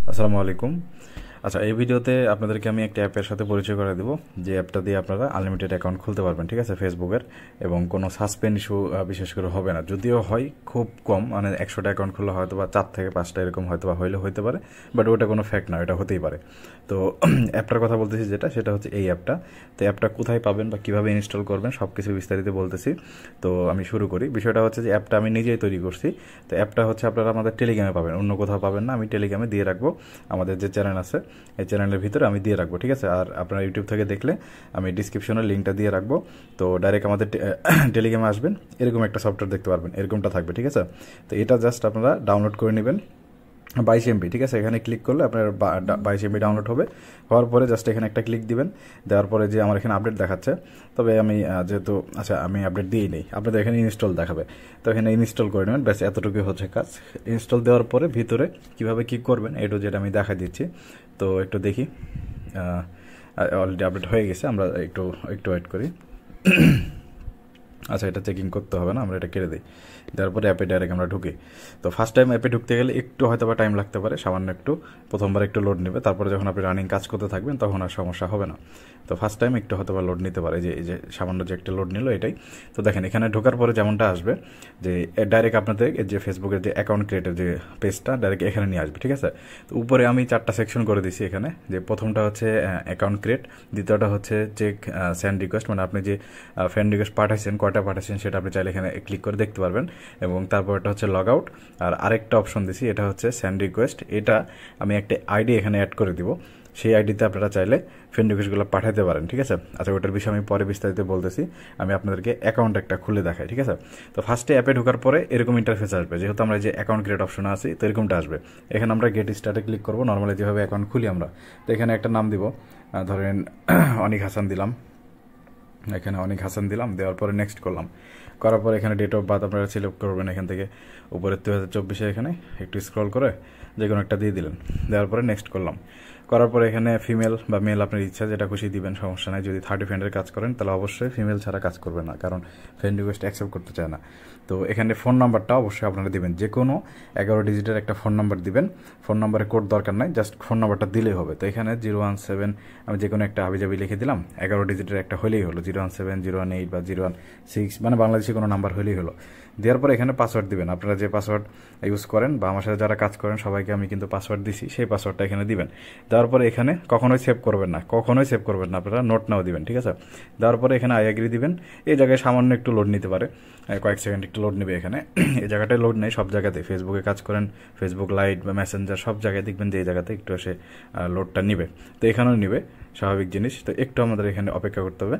আসসালামু আলাইকুম। আচ্ছা, এই ভিডিওতে আপনাদেরকে আমি একটা অ্যাপের সাথে পরিচয় করে দেবো, যে অ্যাপটা দিয়ে আপনারা আনলিমিটেড অ্যাকাউন্ট খুলতে পারবেন, ঠিক আছে, ফেসবুকের। এবং কোনো সাসপেন্ড ইস্যু বিশেষ করে হবে না, যদিও হয় খুব কম, মানে 100টা অ্যাকাউন্ট খোলা হয়তো বা 4 থেকে 5টা এরকম হয়তো বা হইলে হইতে পারে, বাট ওটা কোনো ফ্যাক্ট না, এটা হতেই পারে। তো অ্যাপটার কথা বলতেছি যেটা, সেটা হচ্ছে এই অ্যাপটা। তো অ্যাপটা কোথায় পাবেন বা কীভাবে ইনস্টল করবেন সব কিছু বিস্তারিত বলতেছি। তো আমি শুরু করি। বিষয়টা হচ্ছে যে অ্যাপটা আমি নিজেই তৈরি করছি। তো অ্যাপটা হচ্ছে আপনারা আমাদের টেলিগ্রামে পাবেন, অন্য কোথাও পাবেন না। আমি টেলিগ্রামে দিয়ে রাখবো, আমাদের যে চ্যানেল আছে এই চ্যানেলের ভিতরে আমি দিয়ে রাখবো, ঠিক আছে। আর আপনারা ইউটিউব থেকে দেখলে আমি ডিসক্রিপশনে লিঙ্কটা দিয়ে রাখবো। তো ডাইরেক্ট আমাদের টেলিগ্রামে আসবেন, এরকম একটা সফটওয়্যার দেখতে পারবেন, এরকমটা থাকবে, ঠিক আছে। তো এটা জাস্ট আপনারা ডাউনলোড করে নেবেন, 22 MB, ঠিক আছে। এখানে ক্লিক করলে আপনার 22 MB ডাউনলোড হবে। হওয়ার পরে জাস্ট এখানে একটা ক্লিক দিবেন। দেওয়ার পরে যে আমার এখানে আপডেট দেখাচ্ছে, তবে আমি যেহেতু আচ্ছা আমি আপডেট দিয়েই নেই, আপনাদের এখানে ইনস্টল দেখাবে, তো এখানে ইনস্টল করে নেবেন, ব্যাস এতটুকুই হচ্ছে কাজ। ইনস্টল দেওয়ার পরে ভিতরে কীভাবে কী করবেন এটু যেটা আমি দেখা দিচ্ছি, তো একটু দেখি। অলরেডি আপডেট হয়ে গেছে, আমরা একটু একটু ওয়েট করি। আচ্ছা, এটা চেকিং করতে হবে না, আমরা এটা কেটে দিই। তারপরে অ্যাপে ডাইরেক্ট আমরা ঢুকি। তো ফার্স্ট টাইম অ্যাপে ঢুকতে গেলে একটু হয়তো বা টাইম লাগতে পারে, সামান্য একটু, প্রথমবার একটু লোড নেবে। তারপরে যখন আপনি রানিং কাজ করতে থাকবেন তখন আর সমস্যা হবে না। তো ফার্স্ট টাইম একটু হয়তো বা লোড নিতে পারে, এই যে সামান্য যে একটা লোড নিল এটাই। তো দেখেন এখানে ঢোকার পরে যেমনটা আসবে, যে ডাইরেক্ট আপনাদের যে ফেসবুকের যে অ্যাকাউন্ট ক্রিয়েটের যে পেজটা ডাইরেক্ট এখানে নিয়ে আসবে, ঠিক আছে। তো উপরে আমি 4টা সেকশন করে দিছি এখানে, যে প্রথমটা হচ্ছে অ্যাকাউন্ট ক্রিয়েট, দ্বিতীয়টা হচ্ছে চেক সেন্ড রিকোয়েস্ট, মানে আপনি যে ফ্রেন্ড রিকোয়েস্ট পাঠাইছেন, কয়টা পাঠাইছেন সেটা আপনি চাইলে এখানে ক্লিক করে দেখতে পারবেন। এবং তারপর এটা হচ্ছে লগ আউট। আর আরেকটা অপশন দিছি, এটা হচ্ছে সেন্ড রিকোয়েস্ট। এটা আমি একটা আইডি এখানে অ্যাড করে দিব, সেই আইডিতে আপনারা চাইলে ফ্রেন্ড রিকোয়েস্টগুলো পাঠাতে পারেন, ঠিক আছে। আচ্ছা, ওটার বিষয়ে আমি পরে বিস্তারিত বলতেছি। আমি আপনাদেরকে অ্যাকাউন্ট একটা খুলে দেখাই, ঠিক আছে। তো ফার্স্টে অ্যাপে ঢোকার পরে এরকম ইন্টারফেস আসবে, যেহেতু আমরা যে অ্যাকাউন্ট ক্রিয়েট অপশন আছে, তো এরকমটা আসবে। এখানে আমরা গেট স্টার্টে ক্লিক করবো, নর্মালি যেভাবে অ্যাকাউন্ট খুলি আমরা। তো এখানে একটা নাম দিব, ধরেন অনিক হাসান দিলাম, এখানে অনেক হাসান দিলাম। দেওয়ার পরে নেক্সট করলাম। করার পরে এখানে ডেট অফ বার্থ আপনারা সিলেক্ট করবেন এখান থেকে, উপরে 2024 এখানে একটু স্ক্রল করে যে কোনো একটা দিয়ে দিলেন। দেওয়ার পরে নেক্সট করলাম। করার পরে এখানে ফিমেল বা মেল আপনার ইচ্ছা, যেটা খুশি দিবেন, সমস্যা নাই। যদি 30 ফ্রেন্ডের কাজ করেন তাহলে অবশ্যই ফিমেল ছাড়া কাজ করবে না, কারণ ফ্রেন্ড রিকোয়েস্ট অ্যাকসেপ্ট করতে চায় না। তো এখানে ফোন নাম্বারটা অবশ্যই আপনারা দিবেন, যে কোনো 11 ডিজিটের একটা ফোন নাম্বার দিবেন। ফোন নাম্বারে কোড দরকার নাই, জাস্ট ফোন নাম্বারটা দিলেই হবে। তো এখানে 017 আমি যে কোনো একটা হাবিজাবি লিখে দিলাম, 11 ডিজিটের একটা হলেই হলো, 017, 018 বা 016, মানে বাংলাদেশি কোনো নাম্বার হলেই হলো। দেওয়ার পরে এখানে পাসওয়ার্ড দিবেন, আপনারা যে পাসওয়ার্ড ইউজ করেন বা আমার সাথে যারা কাজ করেন সবাইকে আমি কিন্তু পাসওয়ার্ড দিছি, সেই পাসওয়ার্ডটা এখানে দিবেন। দেওয়ার পরে এখানে কখনোই সেভ করবেন না, কখনোই সেভ করবেন না, আপনারা নোট নাও দিবেন, ঠিক আছে। দেওয়ার পরে এখানে আই এগ্রি দিবেন। এই জায়গায় সামান্য একটু লোড নিতে পারে, কয়েক সেকেন্ড একটু লোড নেবে এখানে। এই জায়গাটায় লোড নেই সব জায়গাতে, ফেসবুকে কাজ করেন, ফেসবুক লাইট বা মেসেঞ্জার সব জায়গায় দেখবেন যে এই জায়গাতে একটু এসে লোডটা নিবে। তো এখানেও নিবে, স্বাভাবিক জিনিস। তো একটু আমাদের এখানে অপেক্ষা করতে হবে।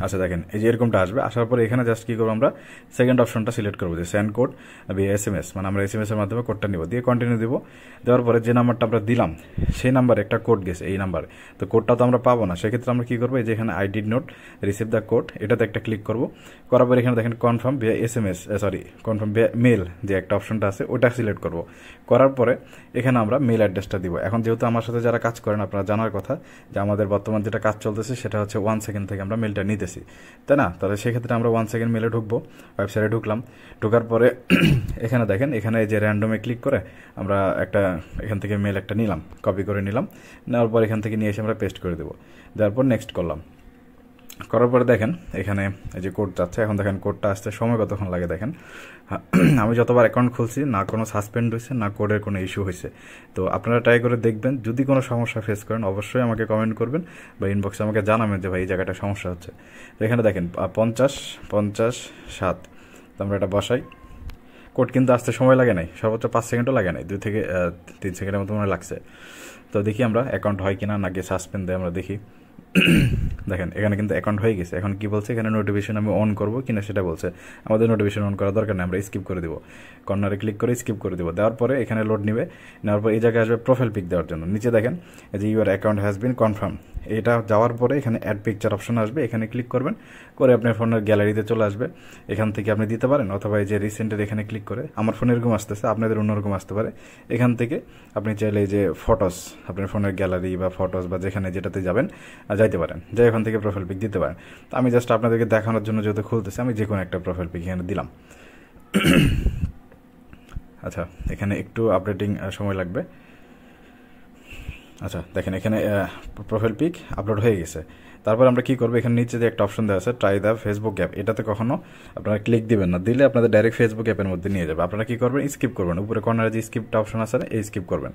আচ্ছা, দেখেন এই যে এরকমটা আসবে। আসার পরে এখানে জাস্ট কী করবো, আমরা সেকেন্ড অপশনটা সিলেক্ট করবো, যে সেন্ড কোড বি SMS, মানে আমরা SMS এর মাধ্যমে কোডটা নিব, দিয়ে কন্টিনিউ দিব। দেওয়ার পরে যে নাম্বারটা আমরা দিলাম সেই নাম্বারে একটা কোড গেছে, এই নাম্বারে। তো কোডটা তো আমরা পাবো না, সেক্ষেত্রে আমরা কী করবো, এই যে এখানে I did not receive the code, এটাতে একটা ক্লিক করবো। করার পরে এখানে দেখেন confirm via SMS, confirm via mail যে একটা অপশনটা আছে ওটা সিলেক্ট করবো। করার পরে এখানে আমরা মেল অ্যাড্রেসটা দিব। এখন যেহেতু আমার সাথে যারা কাজ করেন, আপনারা জানার কথা যে আমাদের বর্তমান যেটা কাজ চলতেছে সেটা হচ্ছে 1 সেকেন্ড থেকে আমরা মেলটা নিতেছি, তাই না। তাহলে সেক্ষেত্রে আমরা 1 সেকেন্ড মেলে ঢুকবো, ওয়েবসাইটে ঢুকলাম। ঢোকার পরে এখানে দেখেন, এখানে যে র্যান্ডমে ক্লিক করে আমরা একটা এখান থেকে মেল একটা নিলাম, কপি করে নিলাম। নেওয়ার পর এখান থেকে নিয়ে এসে আমরা পেস্ট করে দেবো। দেওয়ার পর নেক্সট করলাম। করার পরে দেখেন এখানে এই যে কোড যাচ্ছে, এখন দেখেন কোডটা আসতে সময় কতক্ষণ লাগে দেখেন। আমি যতবার অ্যাকাউন্ট খুলছি না কোনো সাসপেন্ড হয়েছে, না কোডের কোনো ইস্যু হয়েছে। তো আপনারা ট্রাই করে দেখবেন, যদি কোনো সমস্যা ফেস করেন অবশ্যই আমাকে কমেন্ট করবেন বা ইনবক্সে আমাকে জানাবেন যে ভাই এই জায়গাটা সমস্যা হচ্ছে। তো এখানে দেখেন 50-57, তো আমরা এটা বসাই। কোড কিন্তু আসতে সময় লাগে নাই, সর্বোচ্চ 5 সেকেন্ডও লাগে নাই, 2 থেকে 3 সেকেন্ডের মতো মনে লাগছে। তো দেখি আমরা অ্যাকাউন্ট হয় কিনা, নাকি সাসপেন্ড দেয় আমরা দেখি। দেখেন এখানে কিন্তু অ্যাকাউন্ট হয়ে গেছে। এখন কি বলছে, এখানে নোটিফিকেশন আমি অন করবো কিনা সেটা বলছে। আমাদের নোটিফিকেশন অন করা দরকার নেই, আমরা স্কিপ করে দেবো, কর্নারে ক্লিক করে স্কিপ করে দেবো। দেওয়ার পরে এখানে লোড নেবে, নেওয়ার পর এই জায়গায় আসবে প্রোফাইল পিক দেওয়ার জন্য। নিচে দেখেন যে your account has been confirm, এটা যাওয়ার পরে এখানে অ্যাড পিকচার অপশন আসবে, এখানে ক্লিক করবেন, করে আপনার ফোনের গ্যালারিতে চলে আসবে। এখান থেকে আপনি দিতে পারেন, অথবা এই যে রিসেন্টের এখানে ক্লিক করে, আমার ফোনে এরকম আসতেছে, আপনাদের অন্যরকম আসতে পারে। এখান থেকে আপনি চাইলে এই যে ফটোস, আপনার ফোনের গ্যালারি বা ফটোস বা যেখানে যেটাতে যাবেন যাইতে পারেন, যাই এখান থেকে প্রোফাইল পিক দিতে পারেন। তো আমি জাস্ট আপনাদেরকে দেখানোর জন্য যেহেতু খুলতেছি, আমি যে কোনো একটা প্রোফাইল পিক এখানে দিলাম। আচ্ছা, এখানে একটু আপডেটিং সময় লাগবে। আচ্ছা দেখেন, এখানে প্রোফাইল পিক আপলোড হয়ে গেছে। তারপর আমরা কি করবো, এখানে নিচে যে একটা অপশন দেওয়া আছে ট্রাই দ্য ফেসবুক অ্যাপ, এটাতে কখনো আপনারা ক্লিক দিবেন না, দিলে আপনাদের ডাইরেক্ট ফেসবুক অ্যাপের মধ্যে নিয়ে যাবে। আপনারা কি করবেন, স্কিপ করবেন, উপরে কর্নারে যে স্কিপটা অপশন আছে না, এই স্কিপ করবেন।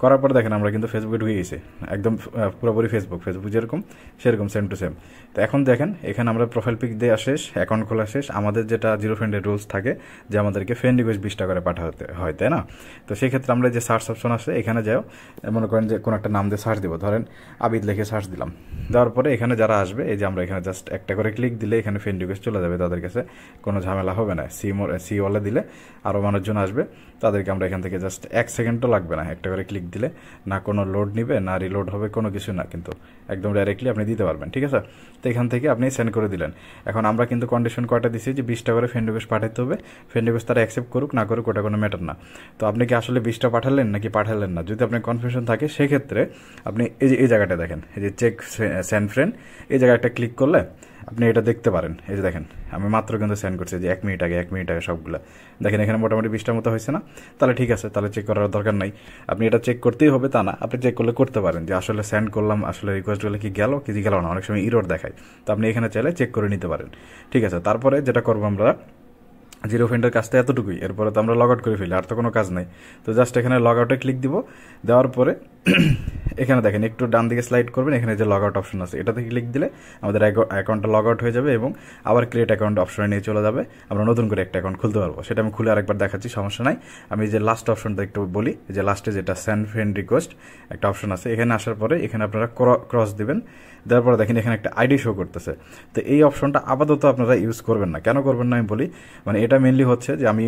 করার পর দেখেন আমরা কিন্তু ফেসবুকে ঢুকে গেছি, একদম পুরোপুরি ফেসবুক যেরকম সেরকম সেম টু সেম। তো এখন দেখেন এখানে আমরা প্রোফাইল পিক দেওয়া শেষ, অ্যাকাউন্ট খোলা শেষ। আমাদের যেটা জিরো ফ্রেন্ডের রুলস থাকে যে আমাদেরকে ফ্রেন্ড রিকোয়েস্ট 20টা করে পাঠাতে হয়, তাই না? তো সেই ক্ষেত্রে আমরা যে সার্চ অপশন আছে এখানে যাও, মনে করেন যে কোনো একটা নাম দিয়ে সার্চ দিব, ধরেন আবিদ লিখে সার্চ দিলাম। দেওয়ার পরে এখানে যারা আসবে, এই যে আমরা এখানে জাস্ট একটা করে ক্লিক দিলে এখানে ফ্রেন্ড রিকোয়েস্ট চলে যাবে তাদের কাছে, কোনো ঝামেলা হবে না। সি ওয়ালে দিলে আরও মানুষজন আসবে, তাদেরকে আমরা এখান থেকে জাস্ট 1 সেকেন্ডও লাগবে না, একটা করে ক্লিক দিলে না কোনো লোড নিবে না রিলোড হবে, কোনো কিছু না, কিন্তু একদম ডাইরেক্টলি আপনি দিতে পারবেন, ঠিক আছে? তো এখান থেকে আপনি সেন্ড করে দিলেন। এখন আমরা কিন্তু কন্ডিশন কয়টা দিচ্ছি যে 20টা করে ফ্রেন্ড রিকোয়েস্ট পাঠাতে হবে, ফ্রেন্ড রিকোয়েস্ট তারা অ্যাকসেপ্ট করুক না করুক ওটা কোনো ম্যাটার না। তো আপনি কি আসলে 20টা পাঠালেন নাকি পাঠালেন না, যদি আপনার কনফিউশন থাকে সেক্ষেত্রে আপনি এই জায়গাটা দেখেন, এই যে চেক সেন্ড ফ্রেন্ড, এই জায়গাটা ক্লিক করলে আপনি এটা দেখতে পারেন। এই যে দেখেন আমি মাত্র কিন্তু সেন্ড করছি, যে 1 মিনিট আগে সবগুলো দেখেন, এখানে মোটামুটি 20টার মতো হয়েছে না? তাহলে ঠিক আছে, তাহলে চেক করার দরকার নাই। আপনি এটা চেক করতেই হবে তা না, আপনি চেক করলে করতে পারেন যে আসলে সেন্ড করলাম, আসলে রিকোয়েস্টগুলো কি গেল কি গেল না, অনেক সময় ইরর দেখায়। তো আপনি এখানে চাইলে চেক করে নিতে পারেন, ঠিক আছে? তারপরে যেটা করবো আমরা, জিরো ফ্রেন্ডের কাজটা এতটুকুই, এরপরে তো আমরা লগ আউট করে ফেলি, আর তো কোনো কাজ নাই। তো জাস্ট এখানে লগ আউটে ক্লিক দিব, দেওয়ার পরে এখানে দেখেন একটু ডান দিকে স্লাইড করবেন, এখানে যে লগ আউট অপশন আছে এটাতে ক্লিক দিলে আমাদের অ্যাকাউন্টটা লগ আউট হয়ে যাবে এবং আবার ক্রিয়েট অ্যাকাউন্ট অপশনে নিয়ে চলে যাবে, আমরা নতুন করে একটা অ্যাকাউন্ট খুলতে পারবো। সেটা আমি খুলে আরেকবার দেখাচ্ছি, সমস্যা নাই। আমি যে লাস্ট অপশনটা একটু বলি, যে লাস্টে যেটা সেন্ড ফ্রেন্ড রিকোয়েস্ট একটা অপশন আছে, এখানে আসার পরে এখানে আপনারা ক্রস দিবেন, দেওয়ার পরে দেখেন এখানে একটা আইডি শো করতেছে। তো এই অপশনটা আপাতত আপনারা ইউজ করবেন না। কেন করবেন না আমি বলি, মানে এটা মেনলি হচ্ছে যে আমি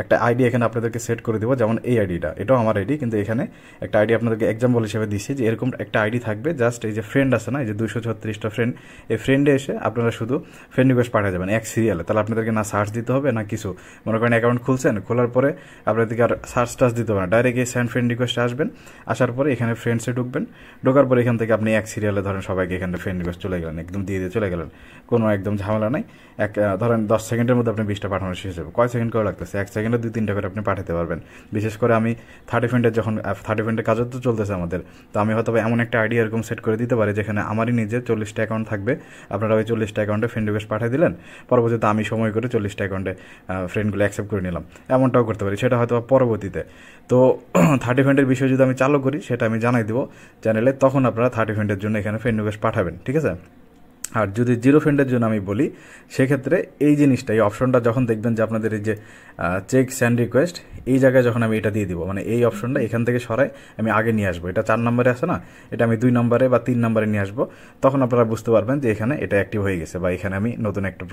একটা আইডি এখানে আপনাদেরকে সেট করে দেবো, যেমন এই আইডিটা, এটাও আমার আইডি, কিন্তু এখানে একটা আইডি আপনাদেরকে এক্সাম্পল হিসেবে দিচ্ছি যে এরকম একটা আইডি থাকবে, জাস্ট এই যে ফ্রেন্ড আছে না, এই যে 236টা ফ্রেন্ড, এই ফ্রেন্ডে এসে আপনারা শুধু ফ্রেন্ড রিকোয়েস্ট পাঠিয়ে যাবেন এক সিরিয়ালে। তাহলে আপনাদেরকে না সার্চ দিতে হবে না কিছু, মনে করেন অ্যাকাউন্ট খুলছেন, খোলার পরে আপনাদেরকে আর সার্চ টার্চ দিতে হবে না, ডাইরেক্ট এই সেন্ড ফ্রেন্ড রিকোয়েস্টে আসবেন, আসার পরে এখানে ফ্রেন্ডসে ঢুকবেন, ঢোকার পরে এখান থেকে আপনি এক সিরিয়ালে ধরেন সবাইকে এখানে ফ্রেন্ড রিকোয়েস্ট চলে গেলেন, একদম দিয়ে চলে গেলেন, কোনো একদম ঝামেলা নাই। ধরেন 10 সেকেন্ডের মধ্যে আপনি 20টা পাঠানো শেষ হবে। কয় সেকেন্ড করে লাগতেছে, 1 সেকেন্ডে 2-3টা করে আপনি পাঠাতে পারবেন। বিশেষ করে আমি 30 ফ্রেন্ডের যখন 30 ফ্রেন্ডের কাজও তো চলতেছে আমাদের, তো আমি হয়তো এমন একটা আইডিয়া এরকম সেট করে দিতে পারি যেখানে আমারই নিজের 40টা অ্যাকাউন্ট থাকবে, আপনারা ওই 40টা অ্যাকাউন্টে ফ্রেন্ড রিকোয়েস্ট পাঠিয়ে দিলেন, পরবর্তীতে আমি সময় করে 40টা অ্যাকাউন্টে ফ্রেন্ডগুলো অ্যাকসেপ্ট করে নিলাম, এমনটাও করতে পারি। সেটা হয়তো পরবর্তীতে, তো 30 ফ্রেন্ডের বিষয় যদি আমি চালু করি সেটা আমি জানাই দিব চ্যানেলে, তখন আপনারা 30 ফ্রেন্ডের জন্য এখানে ফ্রেন্ড রিকোয়েস্ট পাঠাবেন, ঠিক আছে? আর যদি জিরো ফ্রেন্ডের জন্য আমি বলি, সেক্ষেত্রে এই জিনিসটা, এই অপশনটা যখন দেখবেন যে আপনাদের এই যে চেক সেন্ড রিকোয়েস্ট, এই জায়গায় যখন আমি এটা দিয়ে দিব, মানে এই অপশনটা এখান থেকে সরাই আমি আগে নিয়ে আসবো, এটা 4 নম্বরে আছে না, এটা আমি 2 নম্বরে বা 3 নম্বরে নিয়ে আসবো, তখন আপনারা বুঝতে পারবেন যে এখানে এটা অ্যাক্টিভ হয়ে গেছে, বা এখানে আমি নতুন একটা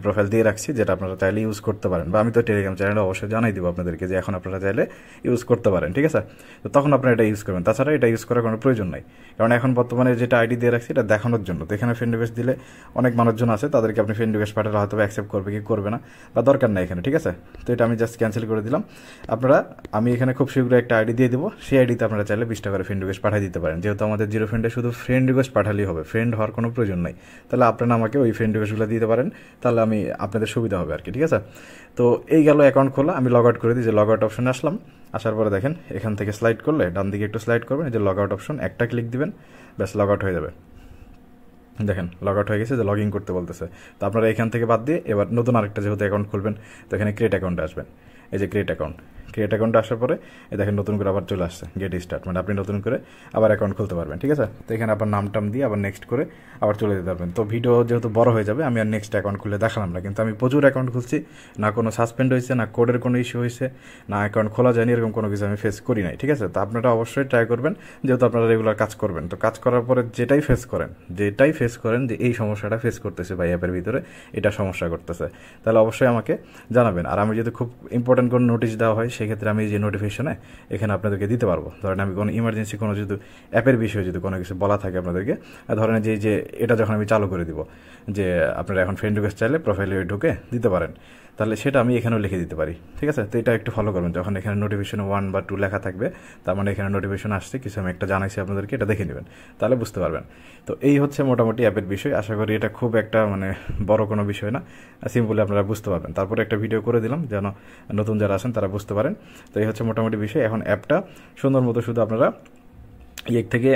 প্রোফাইল দিয়ে রাখছি, যেটা আপনারা চাইলে ইউজ করতে পারেন, বা আমি তো টেলিগ্রাম চ্যানেলে অবশ্যই জানাই দিব আপনাদেরকে যে এখন আপনারা চাইলে ইউজ করতে পারেন, ঠিক আছে? তো তখন আপনারা এটা ইউজ করবেন, তাছাড়া এটা ইউজ করার কোনো প্রয়োজন নাই, কারণ এখন বর্তমানে যেটা আইডি দিয়ে রাখছি এটা দেখানোর জন্য। তো এখানে ফ্রেন্ড রিকোয়েস্ট দিলে অনেক মানুষজন আছে, তাদেরকে আপনি ফ্রেন্ড রিকোয়েস্ট পাঠালে হয়তো অ্যাকসেপ্ট করবে কি করবে না, বা দরকার নাই এখানে, ঠিক আছে? তো এটা আমি জাস্ট ক্যান্সেল করে দিলাম। আমি এখানে খুব শীঘ্রই একটা আইডি দিয়ে দেবো, সেই আইডিতে আপনারা চাইলে 20টা করে ফ্রেন্ড রিকোয়েস্ট পাঠিয়ে দিতে পারেন। যেহেতু আমাদের জিরো ফ্রেন্ডে শুধু ফ্রেন্ড রিকোয়েস্ট পাঠালেই হবে, ফ্রেন্ড হওয়ার কোনো প্রয়োজন নাই, তাহলে আপনারা আমাকে ওই ফ্রেন্ড রিকোয়েস্টগুলো দিতে পারেন, তাহলে আমি আপনাদের সুবিধা হবে আর কি, ঠিক আছে? তো এই গেল অ্যাকাউন্ট খোলা। আমি লগ আউট করে দিই, যে লগ আউট অপশনে আসলাম, আসার পরে দেখেন এখান থেকে স্লাইড করলে ডান দিকে একটু স্লাইড করবেন, এই যে লগ আউট অপশন, একটা ক্লিক দিবেন, ব্যাস লগ আউট হয়ে যাবে। দেখেন লগ আউট হয়ে গেছে, যে লগ ইন করতে বলতেছে। তো আপনারা এখান থেকে বাদ দিয়ে এবার নতুন আরেকটা যেহেতু অ্যাকাউন্ট খুলবেন, তো এখানে ক্রিয়েট অ্যাকাউন্টে আসবেন, এই যে ক্রিয়েট অ্যাকাউন্টে আসার পরে এই দেখেন নতুন করে আবার চলে আসছে গেট স্টার্ট, মানে আপনি নতুন করে আবার অ্যাকাউন্ট খুলতে পারবেন, ঠিক আছে? তো এখানে আবার নাম দিয়ে আবার নেক্সট করে আবার চলে যেতে পারবেন। তো ভিডিও যেহেতু বড় হয়ে যাবে, আমি আর নেক্সট অ্যাকাউন্ট খুলে দেখালাম না, কিন্তু আমি প্রচুর অ্যাকাউন্ট খুলছি, না কোনো সাসপেন্ড হয়েছে, না কোডের কোনো ইস্যু হয়েছে, না অ্যাকাউন্ট খোলা যায়নি, এরকম কোনো কিছু আমি ফেস করি নাই, ঠিক আছে? তো আপনারা অবশ্যই ট্রাই করবেন, যেহেতু আপনারা রেগুলার কাজ করবেন। তো কাজ করার পরে যেটাই ফেস করেন যে এই সমস্যাটা ফেস করতেছে বা অ্যাপের ভিতরে এটা সমস্যা করতেছে, তাহলে অবশ্যই আমাকে জানাবেন। আর আমি যদি খুব ইম্পর্টেন্ট কোনো নোটিশ দেওয়া হয়, সেক্ষেত্রে আমি যে নোটিফিকেশনে এখানে আপনাদেরকে দিতে পারবো। ধরেন আমি কোনো ইমার্জেন্সি কোনো যদি অ্যাপের বিষয়ে যদি কোনো কিছু বলা থাকে আপনাদেরকে, ধরেন যে এটা যখন আমি চালু করে দিব যে আপনারা এখন ফ্রেন্ড রিকোয়েস্ট চাইলে প্রোফাইলে ঢুকে দিতে পারেন, তাহলে সেটা আমি এখানেও লিখে দিতে পারি, ঠিক আছে। তো এটা একটু ফলো করবেন, যখন এখানে নোটিফিকেশন 1 বা 2 লেখা থাকবে তার মানে এখানে নোটিফিকেশন আসছে, কিছু আমি একটা জানাইছি আপনাদেরকে, এটা দেখে নেবেন, তাহলে বুঝতে পারবেন। তো এই হচ্ছে মোটামুটি অ্যাপের বিষয়। আশা করি এটা খুব একটা মানে বড় কোনো বিষয় না, সিম্পলি আপনারা বুঝতে পারবেন। তারপরে একটা ভিডিও করে দিলাম যেন নতুন যারা আছেন তারা বুঝতে পারেন। তো এই হচ্ছে মোটামুটি বিষয়। এখন অ্যাপটা সুন্দর মতো শুধু আপনারা থেকে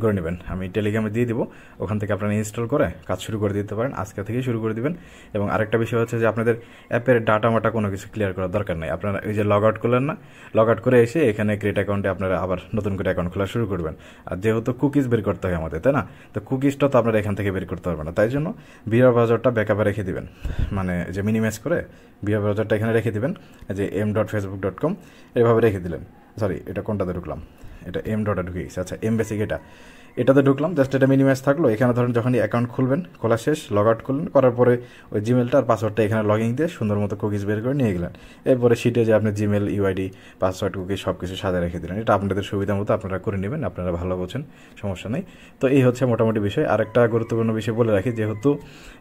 করে নেবেন, আমি টেলিগ্রামে দিয়ে দিব, ওখান থেকে আপনারা ইনস্টল করে কাজ শুরু করে দিতে পারেন, আজকে থেকেই শুরু করে দিবেন। এবং আরেকটা বিষয় হচ্ছে যে আপনাদের অ্যাপের ডাটা মাটা কোনো কিছু ক্লিয়ার করার দরকার নেই। আপনারা এই যে লগ আউট করলেন না, লগ আউট করে এসে এখানে ক্রিয়েট অ্যাকাউন্টে আপনারা আবার নতুন করে অ্যাকাউন্ট খোলা শুরু করবেন। আর যেহেতু কুকিজ বের করতে হয় আমাদের, তাই না, তো কুকিজটা তো আপনারা এখান থেকে বের করতে পারবেন না, তাই জন্য বিয়ার ব্রাউজারটা ব্যাকআপে রেখে দিবেন, মানে যে মিনিমাইজ করে বিয়ার ব্রাউজারটা এখানে রেখে দিবেন, যে m.facebook.com এভাবে রেখে দিলেন। সরি, এটা কোনটাতে ঢুকলাম, এটা m.a ঢুকে গেছে, আচ্ছা বেসিক এটাতে ঢুকলাম, জাস্ট এটা মিনিমাইজ থাকলো। এখানে ধরেন যখনই অ্যাকাউন্ট খুলবেন, খোলা শেষ, লগ আউট করলেন, করার পরে ওই জিমেলটা আর পাসওয়ার্ডটা এখানে লগইন দিয়ে সুন্দর মতো কুকিজ বের করে নিয়ে গেলেন। এরপরে শিটে যে আপনি জিমেল, ইউআইডি, পাসওয়ার্ড, কুকিজ সব কিছু সাজিয়ে রেখে দিলেন। এটা আপনাদের সুবিধা মতো আপনারা করে নেবেন, আপনারা ভালো বোঝেন, সমস্যা নেই। তো এই হচ্ছে মোটামুটি বিষয়। আরেকটা গুরুত্বপূর্ণ বিষয় বলে রাখি, যেহেতু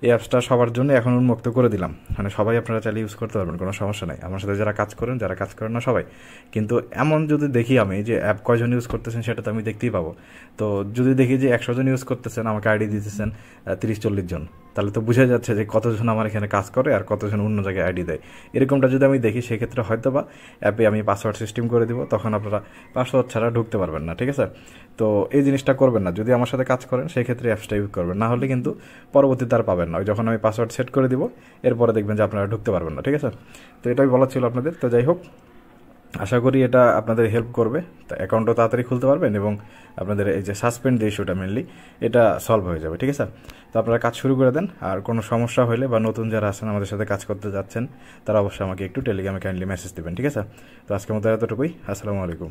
এই অ্যাপসটা সবার জন্য এখন উন্মুক্ত করে দিলাম, মানে সবাই আপনারা চাইলে ইউজ করতে পারবেন, কোনো সমস্যা নেই। আমার সাথে যারা কাজ করেন, যারা কাজ করেন না সবাই। কিন্তু এমন যদি দেখি আমি যে অ্যাপ কয়জন ইউজ করতেছেন সেটা তো আমি দেখতেই পাবো। তো যদি দেখি যে 100 জন ইউজ করতেছেন, আমাকে আইডি দিতেছেন 30-40 জন, তাহলে তো বোঝা যাচ্ছে যে কতজন আমার এখানে কাজ করে আর কতজন অন্য জায়গায় আইডি দেয়। এরকমটা যদি আমি দেখি, সেক্ষেত্রে হয়তো বা অ্যাপে আমি পাসওয়ার্ড সিস্টেম করে দিব, তখন আপনারা পাসওয়ার্ড ছাড়া ঢুকতে পারবেন না, ঠিক আছে। তো এই জিনিসটা করবেন না, যদি আমার সাথে কাজ করেন সেক্ষেত্রে অ্যাপসটা ইউজ করবেন, না হলে কিন্তু পরবর্তীতে আর পাবেন না। যখন আমি পাসওয়ার্ড সেট করে দিব, এরপরে দেখবেন যে আপনারা ঢুকতে পারবেন না, ঠিক আছে। তো এটাই বলা ছিল আপনাদের। তো যাই হোক, আশা করি এটা আপনাদের হেল্প করবে, তা অ্যাকাউন্টও তাড়াতাড়ি খুলতে পারবেন এবং আপনাদের এই যে সাসপেন্ড যে ইস্যুটা মেনলি এটা সলভ হয়ে যাবে, ঠিক আছে। তো আপনারা কাজ শুরু করে দেন, আর কোনো সমস্যা হলে বা নতুন যারা আছেন আমাদের সাথে কাজ করতে যাচ্ছেন, তারা অবশ্যই আমাকে একটু টেলিগ্রামে কাইন্ডলি মেসেজ দেবেন, ঠিক আছে। তো আজকের মতো এতটুকুই, আসসালামু আলাইকুম।